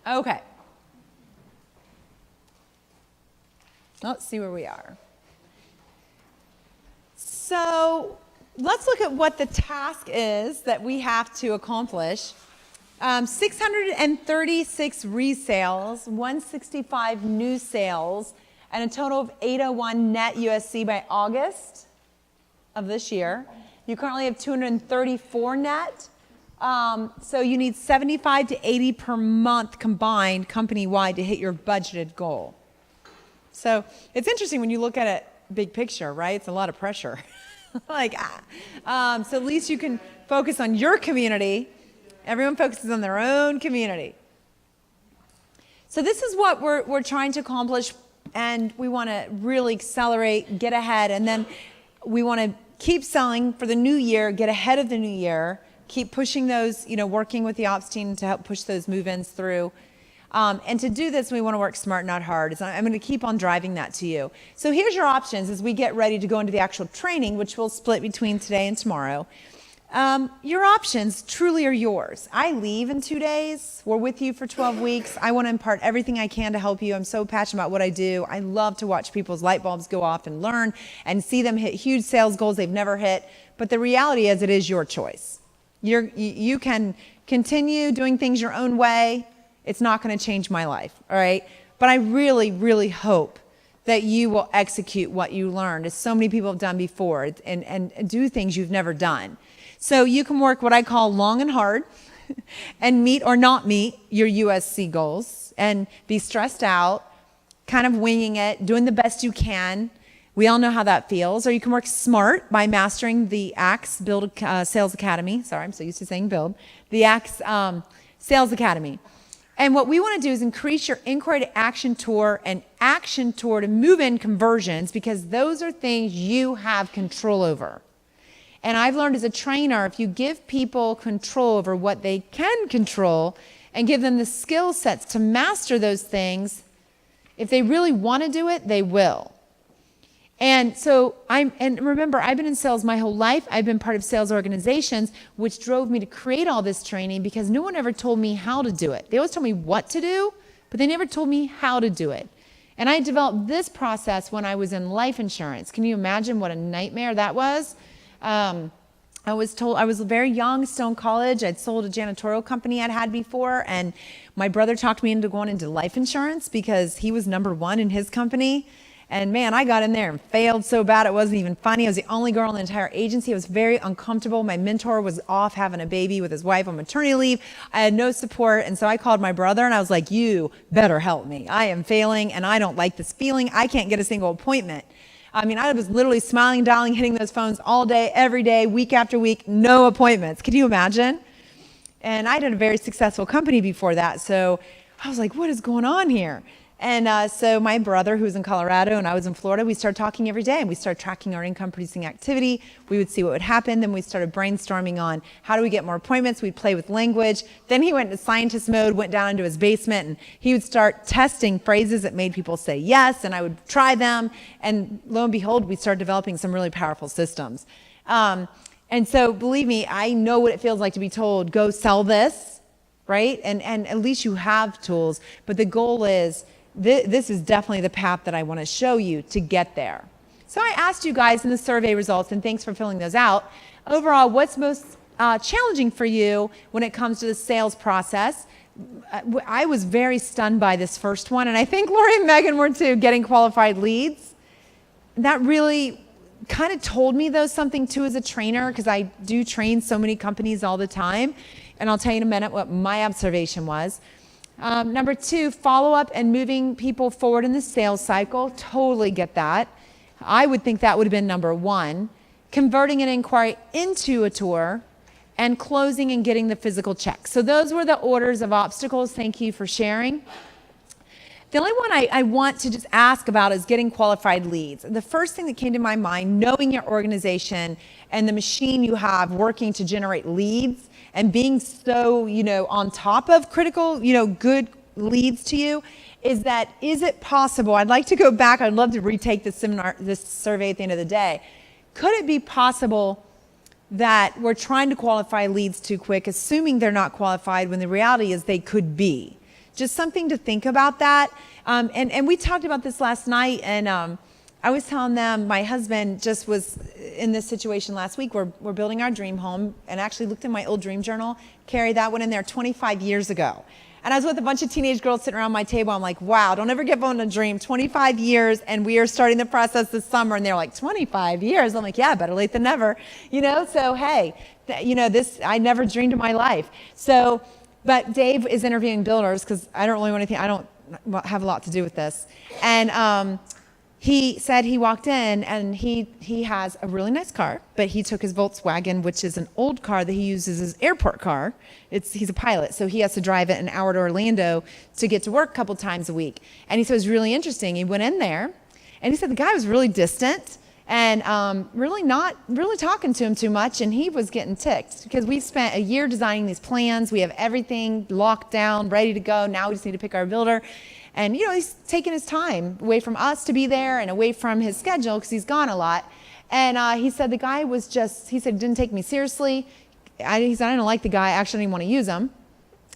Okay. Let's see where we are. So let's look at what the task is that we have to accomplish. 636 resales, 165 new sales, and a total of 801 net USC by August of this year. You currently have 234 net. So you need 75 to 80 per month combined company-wide to hit your budgeted goal. So it's interesting when you look at it big picture, right? It's a lot of pressure. So at least you can focus on your community. Everyone focuses on their own community. So this is what we're trying to accomplish, and we want to really accelerate, get ahead, and then we want to keep selling for the new year, get ahead of the new year, keep pushing those, working with the ops team to help push those move-ins through. And to do this, we want to work smart, not hard. I'm going to keep on driving that to you. So here's your options as we get ready to go into the actual training, which we'll split between today and tomorrow. Your options truly are yours. I leave in 2 days. We're with you for 12 weeks. I want to impart everything I can to help you. I'm so passionate about what I do. I love to watch people's light bulbs go off and learn and see them hit huge sales goals they've never hit. But the reality is it is your choice. You can continue doing things your own way. It's not going to change my life, all right? But I really, really hope that you will execute what you learned, as so many people have done before, and do things you've never done. So you can work what I call long and hard and meet or not meet your USC goals and be stressed out, kind of winging it, doing the best you can. We all know how that feels. Or you can work smart by mastering the ACTS Build Sales Academy. Sorry, I'm so used to saying build. The ACTS Sales Academy. And what we want to do is increase your inquiry to action tour and action tour to move-in conversions, because those are things you have control over. And I've learned as a trainer, if you give people control over what they can control and give them the skill sets to master those things, if they really want to do it, they will. And so remember, I've been in sales my whole life. I've been part of sales organizations, which drove me to create all this training, because no one ever told me how to do it. They always told me what to do, but they never told me how to do it. And I developed this process when I was in life insurance. Can you imagine what a nightmare that was? I was very young, still in college. I'd sold a janitorial company I'd had before, and my brother talked me into going into life insurance because he was number one in his company. And man, I got in there and failed so bad it wasn't even funny. I was the only girl in the entire agency. I was very uncomfortable. My mentor was off having a baby with his wife on maternity leave. I had no support. And so I called my brother and I was like, you better help me. I am failing and I don't like this feeling. I can't get a single appointment. I mean, I was literally smiling, dialing, hitting those phones all day, every day, week after week, no appointments. Could you imagine? And I had a very successful company before that. So I was like, what is going on here? And so my brother, who was in Colorado and I was in Florida, we started talking every day and we started tracking our income producing activity. We would see what would happen. Then we started brainstorming on how do we get more appointments. We'd play with language. Then he went into scientist mode, went down into his basement, and he would start testing phrases that made people say yes, and I would try them. And lo and behold, we started developing some really powerful systems. And so believe me, I know what it feels like to be told, go sell this, right? And at least you have tools. But the goal is, this is definitely the path that I want to show you to get there. So I asked you guys in the survey results, and thanks for filling those out, overall, what's most challenging for you when it comes to the sales process? I was very stunned by this first one, and I think Lori and Megan were too, getting qualified leads. That really kind of told me, though, something too as a trainer, because I do train so many companies all the time, and I'll tell you in a minute what my observation was. Number two, follow-up and moving people forward in the sales cycle. Totally get that. I would think that would have been number one. Converting an inquiry into a tour, and closing and getting the physical check. So those were the orders of obstacles. Thank you for sharing. The only one I want to just ask about is getting qualified leads. The first thing that came to my mind, knowing your organization and the machine you have working to generate leads, and being so, on top of critical, good leads to you, is it possible? I'd like to go back. I'd love to retake this survey at the end of the day. Could it be possible that we're trying to qualify leads too quick, assuming they're not qualified, when the reality is they could be? just something to think about that. And we talked about this last night, and I was telling them, my husband just was in this situation last week. We're building our dream home, and actually looked in my old dream journal. Carrie, that went in there 25 years ago. And I was with a bunch of teenage girls sitting around my table. I'm like, wow, don't ever give up on a dream. 25 years, and we are starting the process this summer. And they're like, 25 years? I'm like, yeah, better late than never. So hey, this, I never dreamed in my life. So, but Dave is interviewing builders, because I don't really want anything, I don't have a lot to do with this. And he said he walked in, and he has a really nice car, but he took his Volkswagen, which is an old car that he uses as airport car. He's a pilot, so he has to drive it an hour to Orlando to get to work a couple times a week. And he said it was really interesting. He went in there, and he said the guy was really distant and really not really talking to him too much, and he was getting ticked because we spent a year designing these plans. We have everything locked down, ready to go. Now we just need to pick our builder. And, he's taking his time away from us to be there and away from his schedule because he's gone a lot. And he said the guy didn't take me seriously. He said, I didn't like the guy. Actually, I didn't want to use him.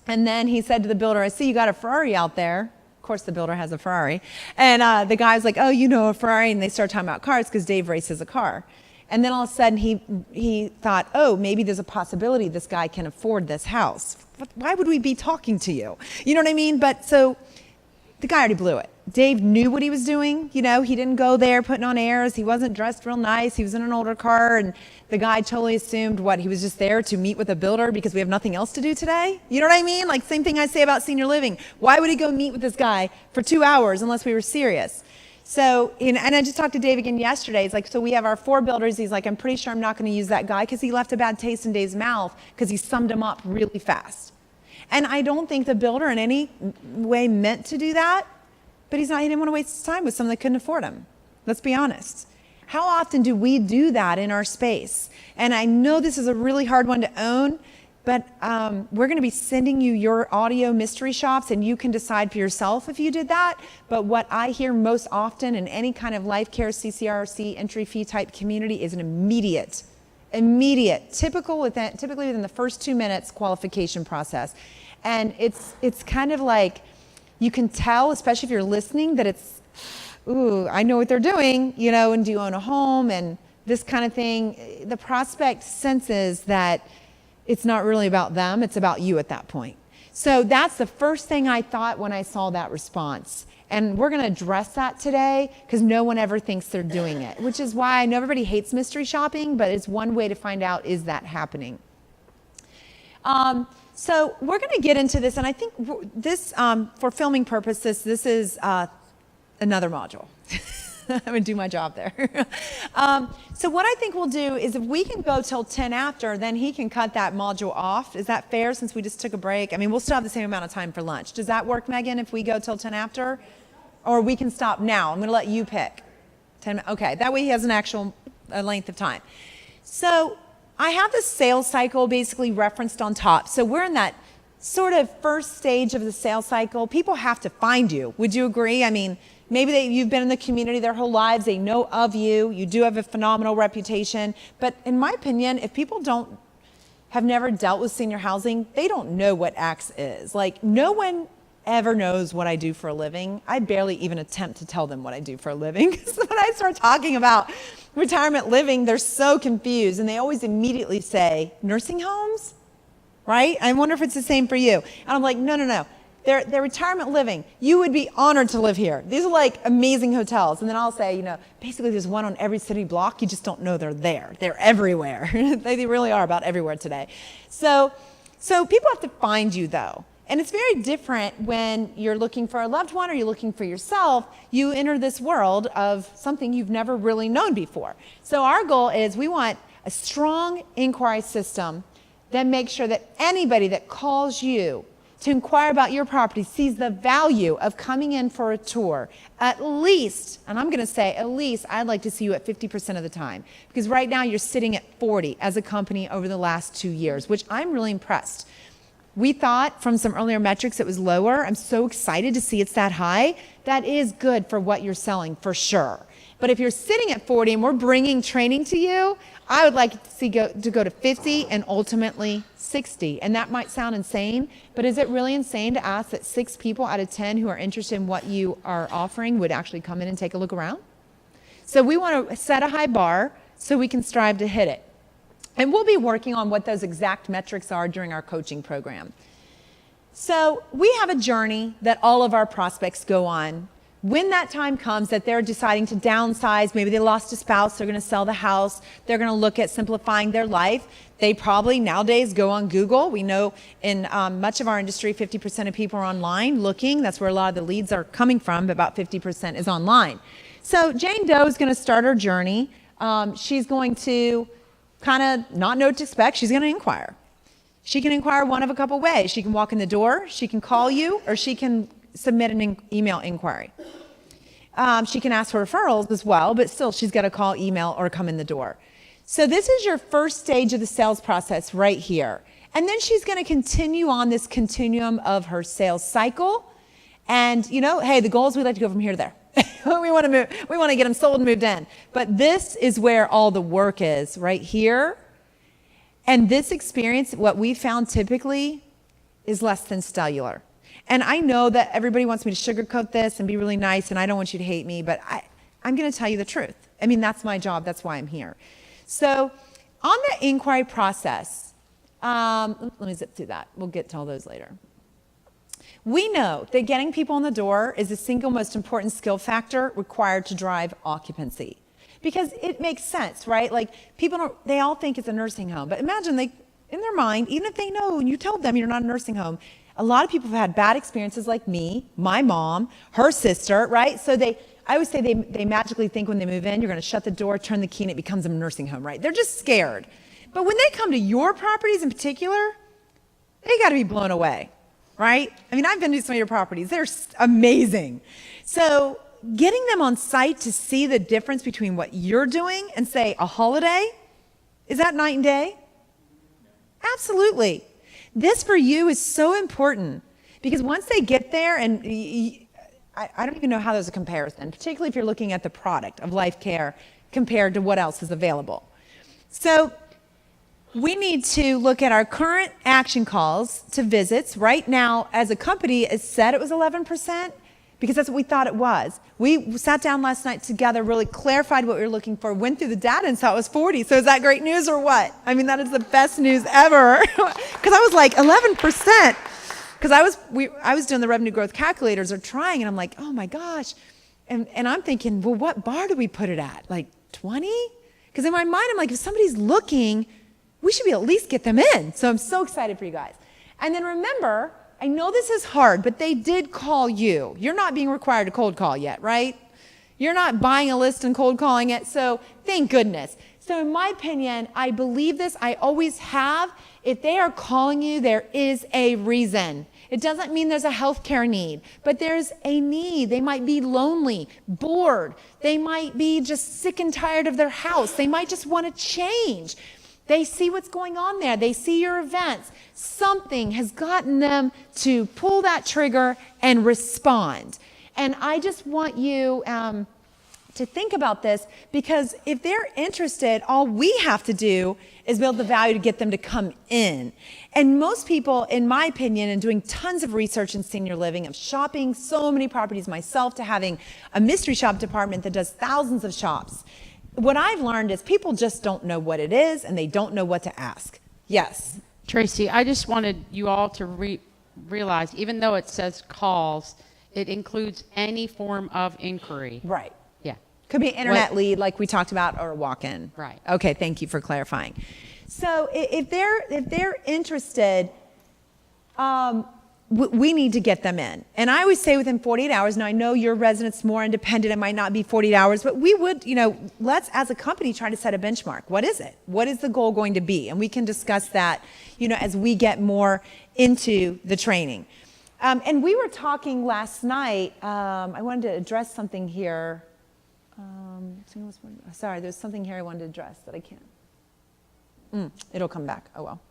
And then he said to the builder, I see you got a Ferrari out there. Of course, the builder has a Ferrari. And the guy was like, oh, a Ferrari. And they started talking about cars because Dave races a car. And then all of a sudden he thought, oh, maybe there's a possibility this guy can afford this house. Why would we be talking to you? You know what I mean? But so the guy already blew it. Dave knew what he was doing. He didn't go there putting on airs. He wasn't dressed real nice. He was in an older car, and the guy totally assumed he was just there to meet with a builder because we have nothing else to do today. You know what I mean? Like, same thing I say about senior living. Why would he go meet with this guy for 2 hours unless we were serious? So, and I just talked to Dave again yesterday. He's like, so we have our 4 builders. He's like, I'm pretty sure I'm not going to use that guy because he left a bad taste in Dave's mouth because he summed him up really fast. And I don't think the builder in any way meant to do that. But he didn't want to waste his time with someone that couldn't afford him. Let's be honest. How often do we do that in our space? And I know this is a really hard one to own, but we're going to be sending you your audio mystery shops, and you can decide for yourself if you did that. But what I hear most often in any kind of life care, CCRC, entry fee type community is an immediate, typically within the first 2 minutes qualification process. And it's kind of like, you can tell, especially if you're listening, that it's, ooh, I know what they're doing, and do you own a home and this kind of thing. The prospect senses that it's not really about them, it's about you at that point. So that's the first thing I thought when I saw that response. And we're going to address that today because no one ever thinks they're doing it, which is why I know everybody hates mystery shopping, but it's one way to find out, is that happening? So we're going to get into this, and I think this, for filming purposes, this is another module. I'm going to do my job there. So what I think we'll do is, if we can go till 10 after, then he can cut that module off. Is that fair, since we just took a break? I mean, we'll still have the same amount of time for lunch. Does that work, Megan, if we go till 10 after? Or we can stop now. I'm going to let you pick. 10. Okay, that way he has an actual length of time. So I have the sales cycle basically referenced on top. So we're in that sort of first stage of the sales cycle. People have to find you. Would you agree? I mean, maybe you've been in the community their whole lives. They know of you. You do have a phenomenal reputation. But in my opinion, if people have never dealt with senior housing, they don't know what ACTS is. Like, no one ever knows what I do for a living. I barely even attempt to tell them what I do for a living. Because when I start talking about retirement living, they're so confused, and they always immediately say, nursing homes, right? I wonder if it's the same for you. And I'm like, no. They're retirement living. You would be honored to live here. These are like amazing hotels. And then I'll say, basically there's one on every city block. You just don't know they're there. They're everywhere. They really are about everywhere today. So people have to find you, though. And it's very different when you're looking for a loved one or you're looking for yourself. You enter this world of something you've never really known before. So our goal is, we want a strong inquiry system that makes sure that anybody that calls you to inquire about your property sees the value of coming in for a tour. At least, and I'm going to say at least, I'd like to see you at 50% of the time. Because right now you're sitting at 40 as a company over the last 2 years, which I'm really impressed. We thought from some earlier metrics it was lower. I'm so excited to see it's that high. That is good for what you're selling, for sure. But if you're sitting at 40 and we're bringing training to you, I would like to see go to 50 and ultimately 60. And that might sound insane, but is it really insane to ask that 6 people out of 10 who are interested in what you are offering would actually come in and take a look around? So we want to set a high bar so we can strive to hit it. And we'll be working on what those exact metrics are during our coaching program. So we have a journey that all of our prospects go on. When that time comes that they're deciding to downsize, maybe they lost a spouse, they're going to sell the house, they're going to look at simplifying their life. They probably nowadays go on Google. We know in much of our industry, 50% of people are online looking. That's where a lot of the leads are coming from, but about 50% is online. So Jane Doe is going to start her journey. She's going to kind of not know what to expect. She's going to inquire. She can inquire one of a couple ways. She can walk in the door, she can call you, or she can submit an email inquiry. She can ask for referrals as well, but still she's got to call, email, or come in the door. So this is your first stage of the sales process right here. And then she's going to continue on this continuum of her sales cycle. And you know, hey, the goal is we'd like to go from here to there. we want to move. We want to get them sold and moved in. But this is where all the work is, right here. And this experience, what we found typically, is less than stellar. And I know that everybody wants me to sugarcoat this and be really nice, and I don't want you to hate me, but I'm going to tell you the truth. I mean, that's my job. That's why I'm here. So on the inquiry process, let me zip through that. We'll get to all those later. We know that getting people in the door is the single most important skill factor required to drive occupancy. Because it makes sense, right? Like they all think it's a nursing home, but imagine in their mind, even if they know and you told them you're not a nursing home, a lot of people have had bad experiences like me, my mom, her sister, right? So I always say they magically think when they move in, you're going to shut the door, turn the key, and it becomes a nursing home, right? They're just scared. But when they come to your properties in particular, they got to be blown away, right? I mean, I've been to some of your properties. They're amazing. So getting them on site to see the difference between what you're doing and say a holiday, is that night and day? Absolutely. This for you is so important because once they get there, and I don't even know how there's a comparison, particularly if you're looking at the product of Life Care compared to what else is available. So we need to look at our current action calls to visits. Right now, as a company, it said it was 11%. Because that's what we thought it was. We sat down last night together, really clarified what we were looking for, went through the data and saw it was 40. So is that great news or what? I mean, that is the best news ever. Because I was like, 11%. Because I was doing the revenue growth calculators or trying, and I'm like, oh my gosh. And I'm thinking, well, what bar do we put it at? Like 20? Because in my mind, I'm like, if somebody's looking, we should be at least get them in. So I'm so excited for you guys. And then remember, I know this is hard, but they did call you. You're not being required to cold call yet, right? You're not buying a list and cold calling it, so thank goodness. So in my opinion, I believe this, I always have. If they are calling you, there is a reason. It doesn't mean there's a healthcare need, but there's a need. They might be lonely, bored. They might be just sick and tired of their house. They might just want to change. They see what's going on there. They see your events. Something has gotten them to pull that trigger and respond. And I just want you to think about this, because if they're interested, all we have to do is build the value to get them to come in. And most people, in my opinion, and doing tons of research in senior living, of shopping so many properties myself, to having a mystery shop department that does thousands of shops, what I've learned is people just don't know what it is and they don't know what to ask. Yes? Tracy, I just wanted you all to realize, even though it says calls, it includes any form of inquiry. Right. Yeah. Could be an internet lead like we talked about, or a walk-in. Right. Okay, thank you for clarifying. So if they're interested, we need to get them in. And I always say within 48 hours, now I know your residents more independent, it might not be 48 hours, but we would, let's as a company try to set a benchmark. What is it? What is the goal going to be? And we can discuss that, as we get more into the training. And we were talking last night, I wanted to address something here. Sorry, there's something here I wanted to address that I can't. It'll come back, oh well.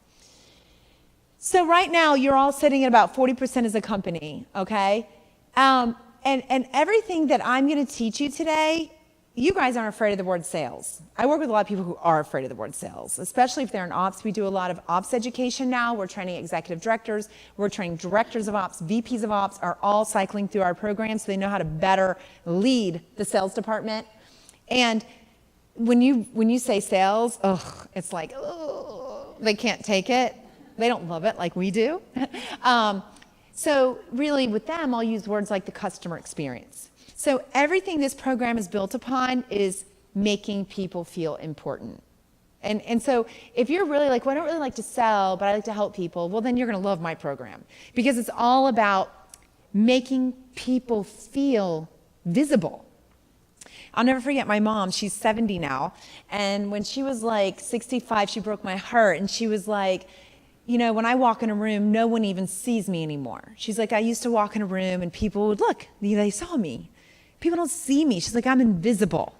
So right now, you're all sitting at about 40% as a company, okay? And everything that I'm going to teach you today you guys aren't afraid of the word sales. I work with a lot of people who are afraid of the word sales, especially if they're in ops. We do a lot of ops education now. We're training executive directors. We're training directors of ops. VPs of ops are all cycling through our program so they know how to better lead the sales department. And when you say sales, it's like, they can't take it. They don't love it like we do. So really with them, I'll use words like the customer experience. So everything this program is built upon is making people feel important. And so if you're really like, well, I don't really like to sell, but I like to help people, well, then you're going to love my program because it's all about making people feel visible. I'll never forget my mom. She's 70 now. And when she was like 65, she broke my heart. And she was like, you know, when I walk in a room, no one even sees me anymore. She's like, I used to walk in a room and people would look, they saw me. People don't see me. She's like, I'm invisible.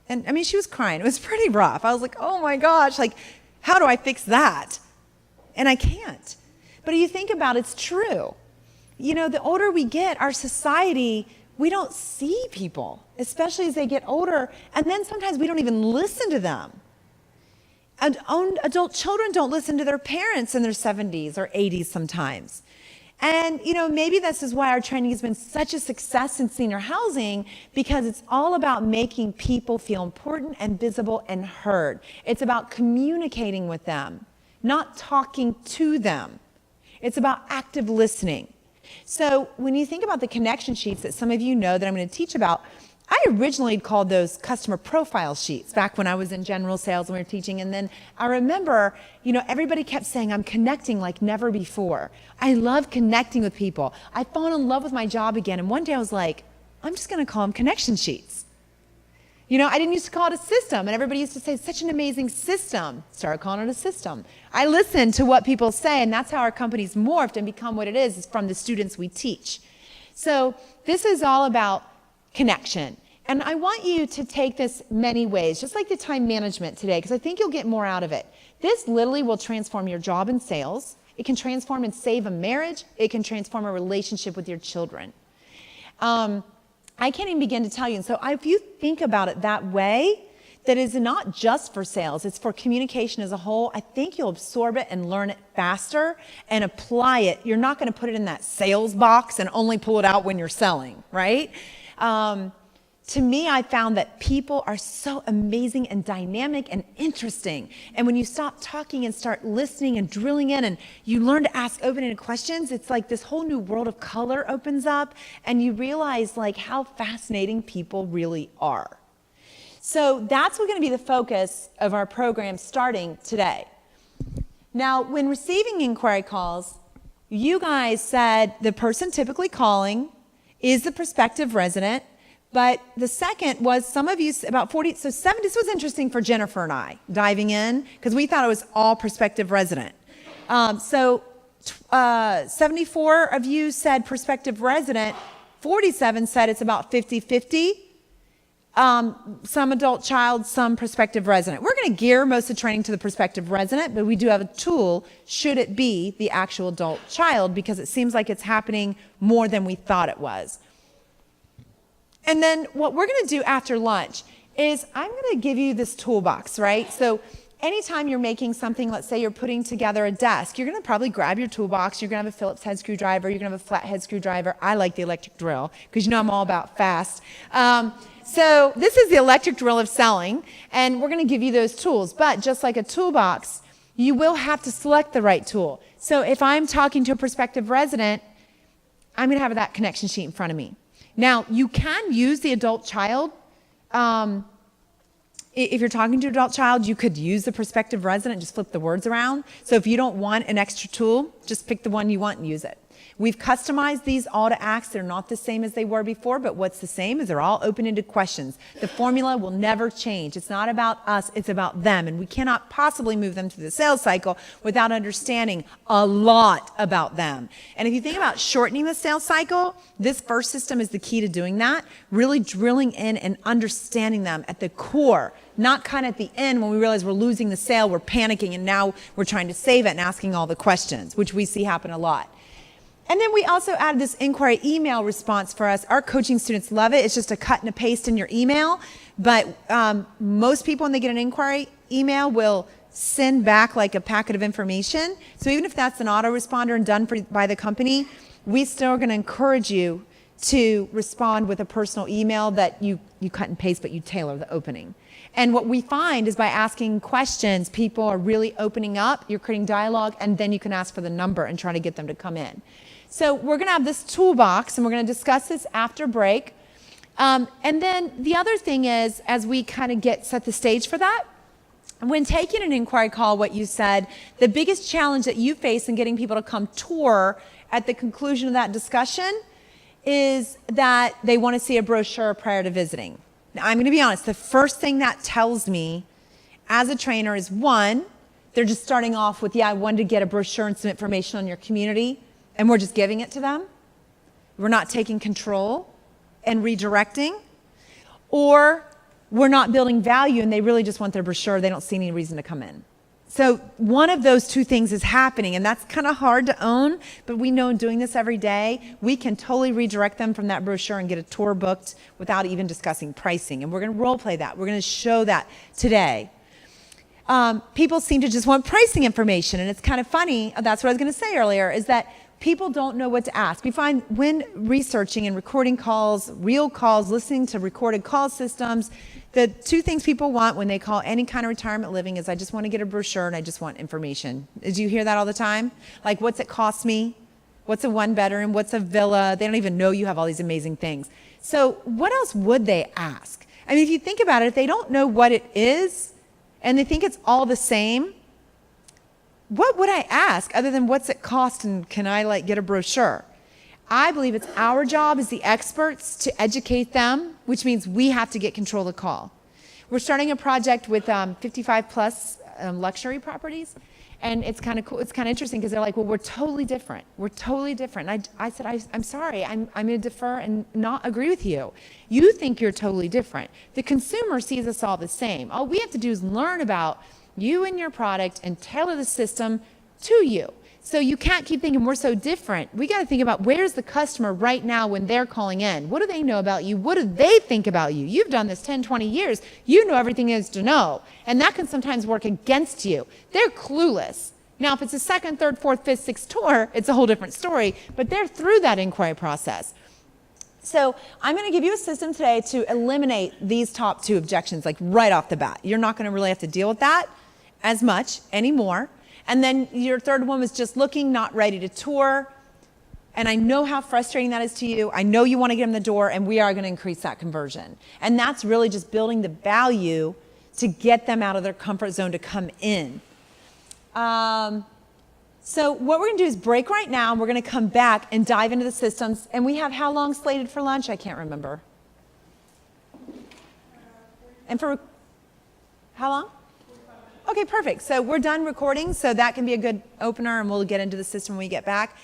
And I mean, she was crying. It was pretty rough. I was like, oh my gosh, like, how do I fix that? And I can't. But if you think about it, it's true. You know, the older we get, our society, we don't see people, especially as they get older. And then sometimes we don't even listen to them. And adult children don't listen to their parents in their 70s or 80s sometimes. And, you know, maybe this is why our training has been such a success in senior housing, because it's all about making people feel important and visible and heard. It's about communicating with them, not talking to them. It's about active listening. So when you think about the connection sheets that some of you know that I'm going to teach about, I originally called those customer profile sheets back when I was in general sales and we were teaching. And then I remember, you know, everybody kept saying, I'm connecting like never before. I love connecting with people. I've fallen in love with my job again. And one day I was like, I'm just going to call them connection sheets. You know, I didn't used to call it a system. And everybody used to say, such an amazing system. Started calling it a system. I listened to what people say, and that's how our company's morphed and become what it is from the students we teach. So this is all about connection. And I want you to take this many ways, just like the time management today, because I think you'll get more out of it. This literally will transform your job in sales. It can transform and save a marriage. It can transform a relationship with your children. I can't even begin to tell you. And so if you think about it that way, that is not just for sales, it's for communication as a whole, I think you'll absorb it and learn it faster and apply it. You're not going to put it in that sales box and only pull it out when you're selling, right? To me, I found that people are so amazing and dynamic and interesting. And when you stop talking and start listening and drilling in and you learn to ask open-ended questions, it's like this whole new world of color opens up and you realize like how fascinating people really are. So that's what's going to be the focus of our program starting today. Now, when receiving inquiry calls, you guys said the person typically calling is the prospective resident. But the second was some of you, about 40, so 70, this was interesting for Jennifer and I, diving in, because we thought it was all prospective resident. 74 of you said prospective resident, 47 said it's about 50-50. Some adult child, some prospective resident. We're going to gear most of the training to the prospective resident, but we do have a tool should it be the actual adult child, because it seems like it's happening more than we thought it was. And then what we're going to do after lunch is I'm going to give you this toolbox, right? So anytime you're making something, let's say you're putting together a desk, you're going to probably grab your toolbox. You're going to have a Phillips head screwdriver. You're going to have a flathead screwdriver. I like the electric drill because you know I'm all about fast. So this is the electric drill of selling, and we're going to give you those tools. But just like a toolbox, you will have to select the right tool. So if I'm talking to a prospective resident, I'm going to have that connection sheet in front of me. Now, you can use the adult child. If you're talking to an adult child, you could use the prospective resident, just flip the words around. So if you don't want an extra tool, just pick the one you want and use it. We've customized these all to acts. They're not the same as they were before, but what's the same is they're all open-ended questions. The formula will never change. It's not about us, it's about them. And we cannot possibly move them through the sales cycle without understanding a lot about them. And if you think about shortening the sales cycle, this first system is the key to doing that, really drilling in and understanding them at the core, not kind of at the end when we realize we're losing the sale, we're panicking, and now we're trying to save it and asking all the questions, which we see happen a lot. And then we also added this inquiry email response for us. Our coaching students love it. It's just a cut and a paste in your email. But most people, when they get an inquiry email, will send back like a packet of information. So even if that's an autoresponder and done by the company, we still are going to encourage you to respond with a personal email that you cut and paste, but you tailor the opening. And what we find is by asking questions, people are really opening up, you're creating dialogue, and then you can ask for the number and try to get them to come in. So we're going to have this toolbox, and we're going to discuss this after break. And then the other thing is, as we kind of set the stage for that, when taking an inquiry call, what you said, the biggest challenge that you face in getting people to come tour at the conclusion of that discussion is that they want to see a brochure prior to visiting. Now, I'm going to be honest, the first thing that tells me as a trainer is, one, they're just starting off with, yeah, I wanted to get a brochure and some information on your community, and we're just giving it to them. We're not taking control and redirecting. Or we're not building value and they really just want their brochure. They don't see any reason to come in. So one of those two things is happening, and that's kind of hard to own, but we know in doing this every day, we can totally redirect them from that brochure and get a tour booked without even discussing pricing. And we're going to role play that. We're going to show that today. People seem to just want pricing information, and it's kind of funny. That's what I was going to say earlier, is that people don't know what to ask. We find when researching and recording calls, real calls, listening to recorded call systems, the two things people want when they call any kind of retirement living is, I just want to get a brochure and I just want information. Did you hear that all the time? Like, what's it cost me? What's a one bedroom? What's a villa? They don't even know you have all these amazing things. So what else would they ask? I mean, if you think about it, if they don't know what it is and they think it's all the same, what would I ask other than what's it cost and can I get a brochure? I believe it's our job as the experts to educate them, which means we have to get control of the call. We're starting a project with 55 plus luxury properties, and it's kind of cool. It's kind of interesting because they're like, well, we're totally different. We're totally different. And I said, I'm sorry, I'm going to defer and not agree with you. You think you're totally different. The consumer sees us all the same. All we have to do is learn about you and your product and tailor the system to you. So you can't keep thinking we're so different. We got to think about, where's the customer right now when they're calling in? What do they know about you? What do they think about you? You've done this 10, 20 years. You know everything there is to know. And that can sometimes work against you. They're clueless. Now, if it's a second, third, fourth, fifth, sixth tour, it's a whole different story. But they're through that inquiry process. So I'm going to give you a system today to eliminate these top two objections, right off the bat. You're not going to really have to deal with that as much anymore. And then your third one was just looking, not ready to tour. And I know how frustrating that is to you. I know you want to get them the door, and we are going to increase that conversion. And that's really just building the value to get them out of their comfort zone to come in. So what we're going to do is break right now, and we're going to come back and dive into the systems. And we have how long slated for lunch? I can't remember. And for how long? Okay, perfect. So we're done recording, so that can be a good opener, and we'll get into the system when we get back.